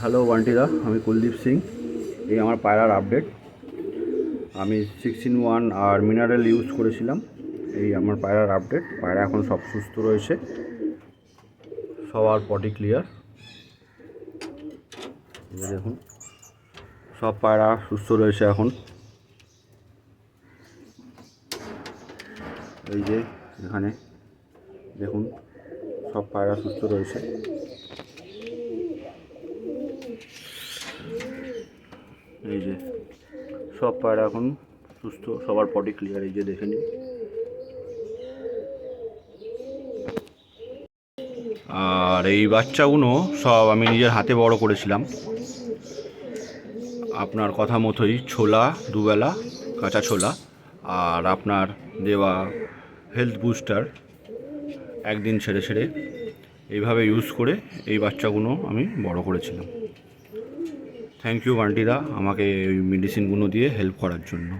Hello বান্টিদা, আমি কুলদীপ সিং। এই আমার পায়রার আপডেট। আমি 6-in-1 আর মিনারেল ইউজ করেছিলাম। এই আমার পায়রার আপডেট। পায়রা এখন সব সুস্থ রয়েছে, সবার পটি ক্লিয়ার। দেখুন, সব পায়রা সুস্থ রয়েছে এখন। এই যে এখানে দেখুন, সব পায়রা সুস্থ রয়েছে। এই যে সব পায়রা এখন সুস্থ, সবার পটি ক্লিয়ার। এই যে দেখে নিন। আর এই বাচ্চাগুলো সব আমি নিজের হাতে বড় করেছিলাম। আপনার কথা মতোই ছোলা, দুবেলা কাঁচা ছোলা, আর আপনার দেওয়া হেলথ বুস্টার একদিন ছেড়ে ছেড়ে এইভাবে ইউজ করে এই বাচ্চাগুলো আমি বড় করেছিলাম। থ্যাংক ইউ বান্টিদা, আমাকে ওই মেডিসিনগুলো দিয়ে হেল্প করার জন্য।